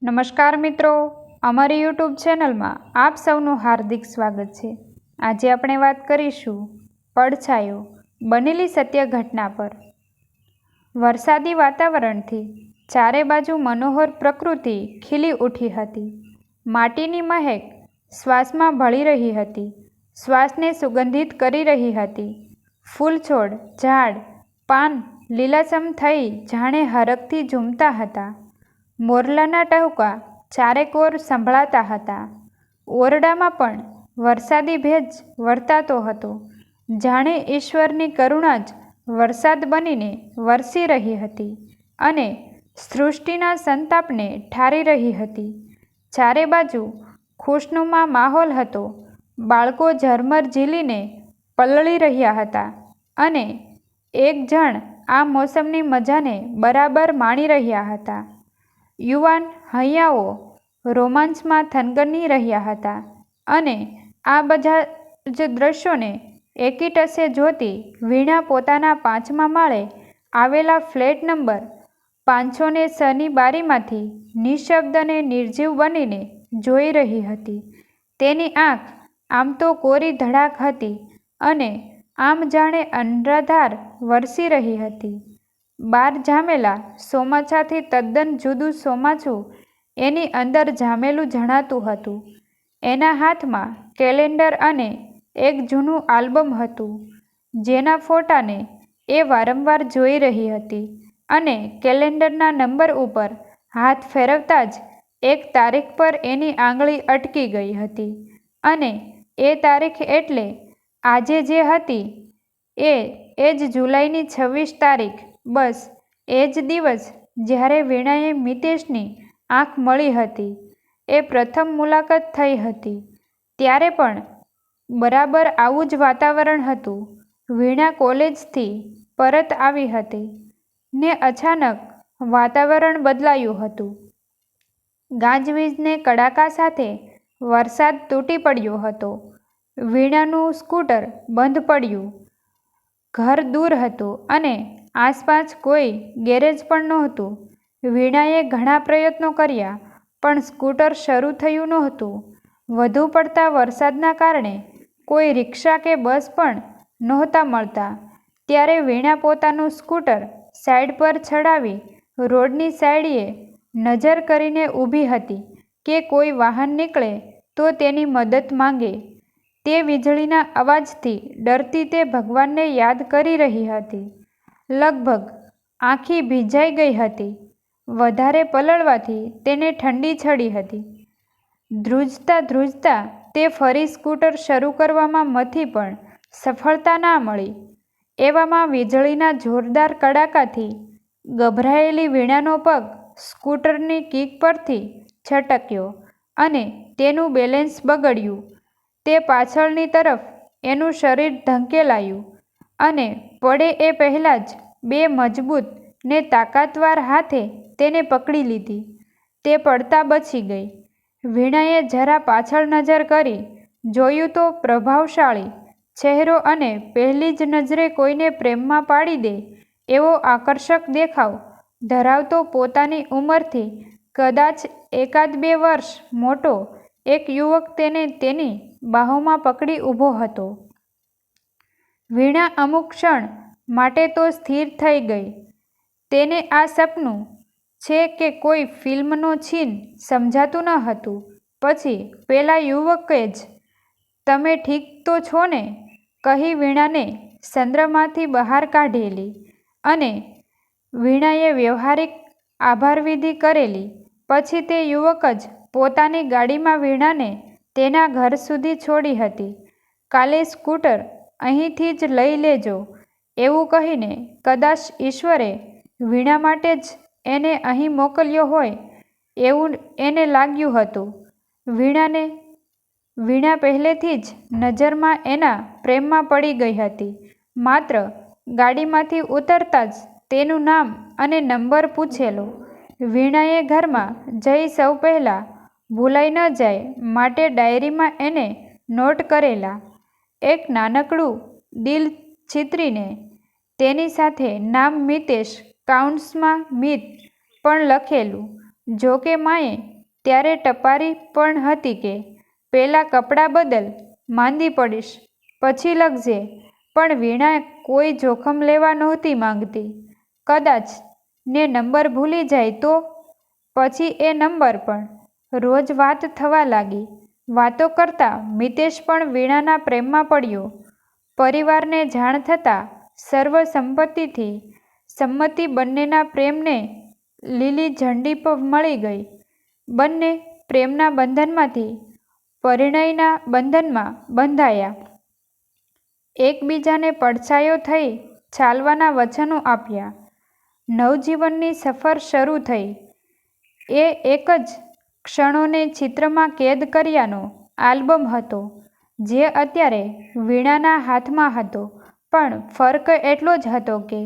નમસ્કાર મિત્રો, અમારી યુટ્યુબ ચેનલમાં આપ સૌનું હાર્દિક સ્વાગત છે। આજે આપણે વાત કરીશું પડછાયો બનેલી સત્ય ઘટના પર। વરસાદી વાતાવરણથી ચારે બાજુ મનોહર પ્રકૃતિ ખીલી ઉઠી હતી। માટીની મહેક શ્વાસમાં ભળી રહી હતી, શ્વાસને સુગંધિત કરી રહી હતી। ફૂલછોડ, ઝાડ, પાન લીલાછમ થઈ જાણે હરખથી ઝૂમતા હતા। મોરલાના ટહુકા ચારેકોર સંભળાતા હતા। ઓરડામાં પણ વરસાદી ભેજ વર્તાતો હતો, જાણે ઈશ્વરની કરુણા જ વરસાદ બનીને વરસી રહી હતી અને સૃષ્ટિના સંતાપને ઠારી રહી હતી। ચારે બાજુ ખુશનુમા માહોલ હતો। બાળકો ઝરમર ઝીલીને પલળી રહ્યા હતા અને એક જણ આ મોસમની મજાને બરાબર માણી રહ્યા હતા। યુવાન હૈયાઓ રોમાંચમાં થનગની રહ્યા હતા અને આ બધા જ દ્રશ્યોને એકીટસે જોતી વીણા પોતાના 5મા માળે આવેલા ફ્લેટ નંબર 506ની બારીમાંથી નિઃશબ્દ અને નિર્જીવ બનીને જોઈ રહી હતી। તેની આંખ આમ તો કોરી ધડાક હતી અને આમ જાણે અનરાધાર વરસી રહી હતી। બહાર જામેલા ચોમાસાથી તદ્દન જુદું ચોમાસું એની અંદર જામેલું જણાતું હતું। એના હાથમાં કેલેન્ડર અને એક જૂનું આલ્બમ હતું, જેના ફોટાને એ વારંવાર જોઈ રહી હતી અને કેલેન્ડરના નંબર ઉપર હાથ ફેરવતા જ એક તારીખ પર એની આંગળી અટકી ગઈ હતી અને એ તારીખ એટલે આજે જે હતી એ જ જુલાઈની 26 તારીખ। બસ એ જ દિવસ જ્યારે વીણાએ મિતેશની આંખ મળી હતી, એ પ્રથમ મુલાકાત થઈ હતી, ત્યારે પણ બરાબર આવું જ વાતાવરણ હતું। વીણા કોલેજથી પરત આવી હતી ને અચાનક વાતાવરણ બદલાયું હતું। ગાજવીજને કડાકા સાથે વરસાદ તૂટી પડ્યો હતો। વીણાનું સ્કૂટર બંધ પડ્યું। ઘર દૂર હતું અને આસપાસ કોઈ ગેરેજ પણ નહોતું। વીણાએ ઘણા પ્રયત્નો કર્યા, પણ સ્કૂટર શરૂ થયું નહોતું। વધુ પડતા વરસાદના કારણે કોઈ રિક્ષા કે બસ પણ નહોતા મળતા। ત્યારે વીણા પોતાનું સ્કૂટર સાઈડ પર ચડાવી રોડની સાઈડે નજર કરીને ઊભી હતી કે કોઈ વાહન નીકળે તો તેની મદદ માંગે। તે વીજળીના અવાજથી ડરતી તે ભગવાનને યાદ કરી રહી હતી। લગભગ આખી ભીંજાઈ ગઈ હતી। વધારે પલળવાથી તેને ઠંડી ચડી હતી। ધ્રુજતા ધ્રુજતા તે ફરી સ્કૂટર શરૂ કરવામાં મથી પણ સફળતા ના મળી। એવામાં વીજળીના જોરદાર કડાકાથી ગભરાયેલી વીણાનો પગ સ્કૂટરની કીક પરથી છટક્યો અને તેનું બેલેન્સ બગડ્યું। તે પાછળની તરફ એનું શરીર ધકેલાયું અને પડે એ પહેલાં જ બે મજબૂત ને તાકાતવાર હાથે તેને પકડી લીધી। તે પડતા બચી ગઈ। વીણાએ જરા પાછળ નજર કરી જોયું તો પ્રભાવશાળી ચહેરો અને પહેલી જ નજરે કોઈને પ્રેમમાં પાડી દે એવો આકર્ષક દેખાવ ધરાવતો, પોતાની ઉંમરથી કદાચ 1-2 વર્ષ મોટો એક યુવક તેને તેની બાહોમાં પકડી ઊભો હતો। વીણા અમુક ક્ષણ માટે તો સ્થિર થઈ ગઈ। તેને આ સપનું છે કે કોઈ ફિલ્મનો સીન સમજાતું ન હતું। પછી પેલા યુવકે જ "તમે ઠીક તો છો ને?" કહી વીણાને સંદ્રમાંથી બહાર કાઢેલી અને વીણાએ વ્યવહારિક આભારવિધિ કરેલી। પછી તે યુવક જ પોતાની ગાડીમાં વીણાને તેના ઘર સુધી છોડી હતી। "કાલે સ્કૂટર અહીંથી જ લઈ લેજો" એવું કહીને કદાચ ઈશ્વરે વીણા માટે જ એને અહીં મોકલ્યો હોય એવું એને લાગ્યું હતું। વીણા પહેલેથી જ નજરમાં એના પ્રેમમાં પડી ગઈ હતી। માત્ર ગાડીમાંથી ઉતરતા જ તેનું નામ અને નંબર પૂછેલો। વીણાએ ઘરમાં જઈ સૌ પહેલાં ભૂલાઈ ન જાય માટે ડાયરીમાં એને નોટ કરેલા। એક નાનકડું દિલ ચીતરીને તેની સાથે નામ મિતેશ કાઉન્સમાં મિત પણ લખેલું। જોકે માએ ત્યારે ટપારી પણ હતી કે પહેલાં કપડાં બદલ, માંદી પડીશ પછી લખજે. પણ વીણા કોઈ જોખમ લેવા નહોતી માંગતી. કદાચ ને નંબર ભૂલી જાય તો? પછી એ નંબર પણ રોજ વાત થવા લાગી. વાતો કરતાં મિતેશ પણ વીણાના પ્રેમમાં પડ્યો. પરિવારને જાણ થતાં સર્વ સંપત્તિથી સંમતિ બંનેના પ્રેમને લીલી ઝંડી મળી ગઈ. બંને પ્રેમના બંધનમાંથી પરિણયના બંધનમાં બંધાયા. એકબીજાને પડછાયો થઈ ચાલવાના વચનો આપ્યા. નવજીવનની સફર શરૂ થઈ. એ એક જ ક્ષણોને ચિત્રમાં કેદ કર્યાનો આલ્બમ હતો, જે અત્યારે વીણાના હાથમાં હતો. પણ ફર્ક એટલો જ હતો કે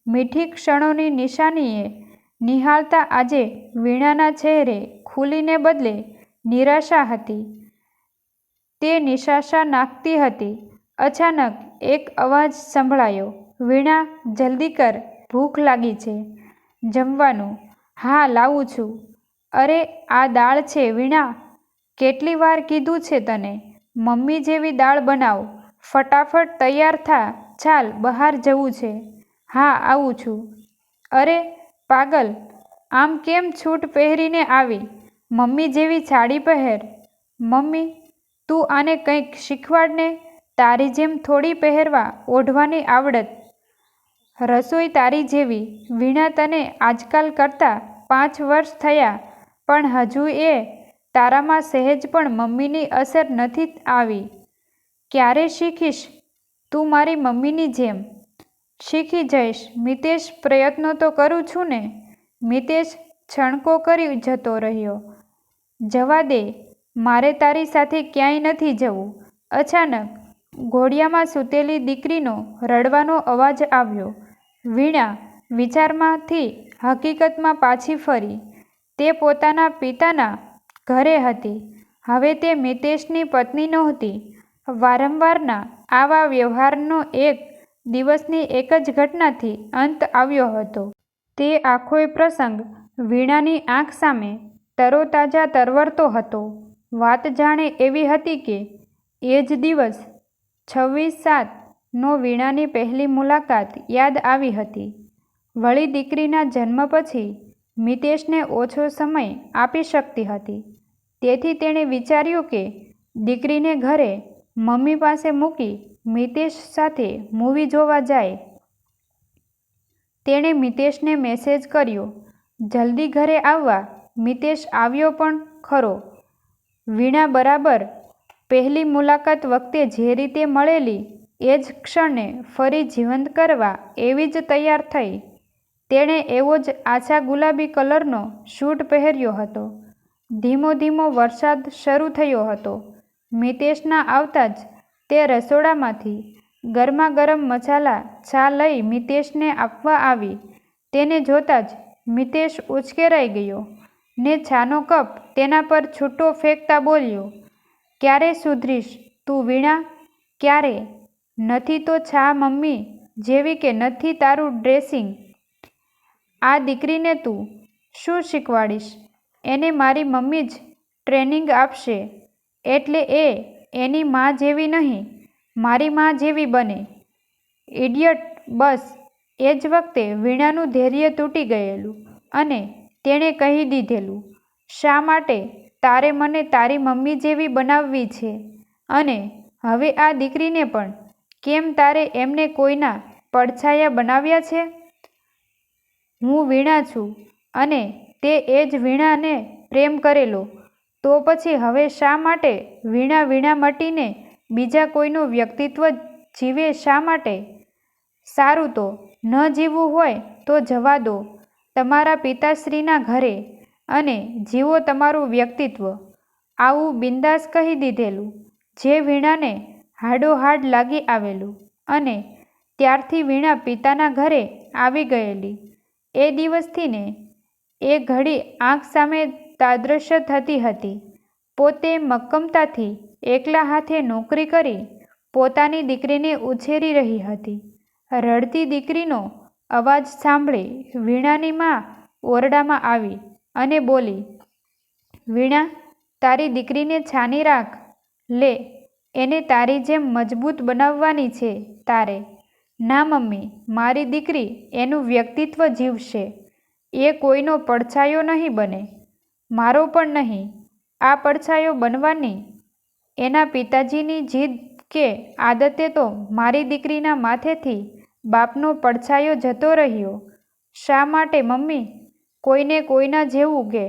મીઠી ક્ષણોની નિશાનીએ નિહાળતા આજે વીણાના ચહેરે ખુશીને બદલે નિરાશા હતી. તે નિરાશા નાખતી હતી. અચાનક એક અવાજ સંભળાયો, "વીણા, જલ્દી કર, ભૂખ લાગી છે." "જમવાનું? હા, લાવું છું." "અરે, આ દાળ છે વીણા, કેટલી વાર કીધું છે તને, મમ્મી જેવી દાળ બનાવ. ફટાફટ તૈયાર થા, ચાલ બહાર જવું છે." "હા, આવું છું." "અરે પાગલ, આમ કેમ સૂટ પહેરીને આવી? મમ્મી જેવી સાડી પહેર." "મમ્મી, તું આને કંઈક શીખવાડ ને, તારી જેમ થોડી પહેરવા ઓઢવાની આવડત. રસોઈ તારી જેવી." "વીણા, તને આજકાલ કરતાં 5 વર્ષ થયા, પણ હજુ એ તારામાં સહેજ પણ મમ્મીની અસર નથી આવી. ક્યારે શીખીશ તું મારી મમ્મીની જેમ?" "શીખી જઈશ મિતેશ, પ્રયત્નો તો કરું છું ને." મિતેશ છણકો કરી જતો રહ્યો. "જવા દે, મારે તારી સાથે ક્યાંય નથી જવું." અચાનક ઘોડિયામાં સૂતેલી દીકરીનો રડવાનો અવાજ આવ્યો. વીણા વિચારમાંથી હકીકતમાં પાછી ફરી. તે પોતાના પિતાના ઘરે હતી. હવે તે મિતેશની પત્ની નહોતી. વારંવારના આવા વ્યવહારનો એક દિવસની એક જ ઘટનાથી અંત આવ્યો હતો. તે આખોય પ્રસંગ વીણાની આંખ સામે તરોતાજા તરવરતો હતો. વાત જાણે એવી હતી કે એ જ દિવસ 26/7 નો વીણાની પહેલી મુલાકાત યાદ આવી હતી. વળી દીકરીના જન્મ પછી મિતેશને ઓછો સમય આપી શકતી હતી. તેથી તેણે વિચાર્યું કે દીકરીને ઘરે મમ્મી પાસે મૂકી મિતેશ સાથે મૂવી જોવા જાય. તેણે મિતેશને મેસેજ કર્યો, "જલ્દી ઘરે આવવા." મિતેશ આવ્યો પણ ખરો. વીણા બરાબર પહેલી મુલાકાત વખતે જે રીતે મળેલી એ જ ક્ષણને ફરી જીવંત કરવા એવી જ તૈયાર થઈ. તેણે એવો જ આછા ગુલાબી કલરનો સૂટ પહેર્યો હતો. ધીમો ધીમો વરસાદ શરૂ થયો હતો. મિતેશના આવતા જ તે રસોડામાંથી ગરમાગરમ મસાલા ચા લઈ મિતેશને આપવા આવી. તેને જોતાં જ મિતેશ ઉશ્કેરાઈ ગયો ને ચાનો કપ તેના પર છૂટો ફેંકતા બોલ્યો, "ક્યારે સુધરીશ તું વીણા, ક્યારે? નથી તો ચા મમ્મી જેવી કે નથી તારું ડ્રેસિંગ. આ દીકરીને તું શું શીખવાડીશ? એને મારી મમ્મી જ ટ્રેનિંગ આપશે, એટલે એ એની માં જેવી નહીં, મારી માં જેવી બને." "ઇડિયટ." બસ એ જ વખતે વીણાનું ધૈર્ય તૂટી ગયેલું અને તેણે કહી દીધેલું, "શા માટે તારે મને તારી મમ્મી જેવી બનાવવી છે? અને હવે આ દીકરીને પણ કેમ તારે એમને કોઈના પડછાયા બનાવ્યા છે? હું વીણા છું અને તે એ જ વીણાને પ્રેમ કરેલો. તો પછી હવે શા માટે વીણા વીણા મટીને બીજા કોઈનું વ્યક્તિત્વ જીવે શા માટે?" "સારું, તો ન જીવવું હોય તો જવા દો તમારા પિતાશ્રીના ઘરે અને જીવો તમારું વ્યક્તિત્વ." આવું બિન્દાસ કહી દીધેલું, જે વીણાને હાડોહાડ લાગી આવેલું. અને ત્યારથી વીણા પિતાના ઘરે આવી ગયેલી. એ દિવસથી ને એ ઘડી આંખ સામે તાદ્રશ્ય થતી હતી. પોતે મક્કમતાથી એકલા હાથે નોકરી કરી પોતાની દીકરીને ઉછેરી રહી હતી. રડતી દીકરીનો અવાજ સાંભળી વીણાની મા ઓરડામાં આવી અને બોલી, વીણા, તારી દીકરીને છાની રાખ. લે, એને તારી જેમ મજબૂત બનાવવાની છે તારે. ના મમ્મી, મારી દીકરી એનું વ્યક્તિત્વ જીવશે. એ કોઈનો પડછાયો નહીં બને, મારો પણ નહીં આ પડછાયો બનવાની. એના પિતાજીની જીદ કે આદતે તો મારી દીકરીના માથેથી બાપનો પડછાયો જતો રહ્યો. શા માટે મમ્મી? કોઈને કોઈના જેવું કે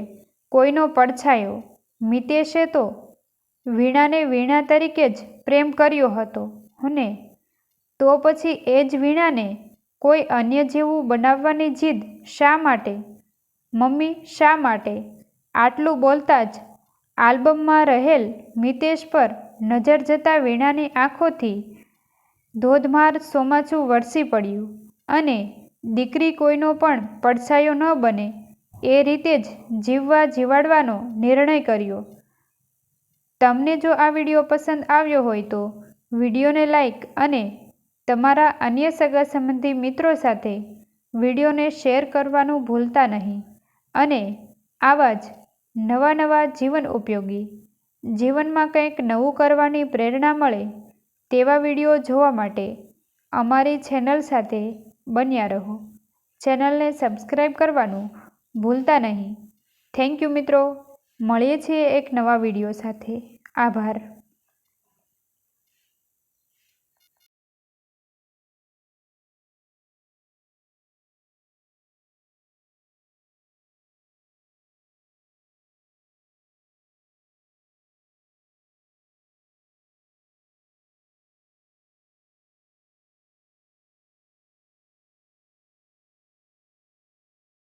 કોઈનો પડછાયો? મિતેશે તો વીણાને વીણા તરીકે જ પ્રેમ કર્યો હતો ને, તો પછી એ જ વીણાને કોઈ અન્ય જેવું બનાવવાની જીદ શા માટે? મમ્મી, શા માટે? આટલું બોલતા જ આલ્બમમાં રહેલ મિતેશ પર નજર જતાં વીણાની આંખોથી ધોધમાર ચોમાસું વરસી પડ્યું અને દીકરી કોઈનો પણ પડછાયો ન બને એ રીતે જ જીવાડવાનો નિર્ણય કર્યો. તમને જો આ વિડીયો પસંદ આવ્યો હોય તો વિડીયોને લાઈક અને તમારા અન્ય સગા સંબંધી મિત્રો સાથે વિડીયોને શેર કરવાનું ભૂલતા નહીં. અને આવા જ નવા જીવન ઉપયોગી, જીવનમાં કંઈક નવું કરવાની પ્રેરણા મળે તેવા વિડીયો જોવા માટે અમારી ચેનલ સાથે બન્યા રહો. ચેનલને સબસ્ક્રાઈબ કરવાનું ભૂલતા નહીં. થેન્ક યુ મિત્રો. મળીએ છીએ એક નવા વિડીયો સાથે. આભાર.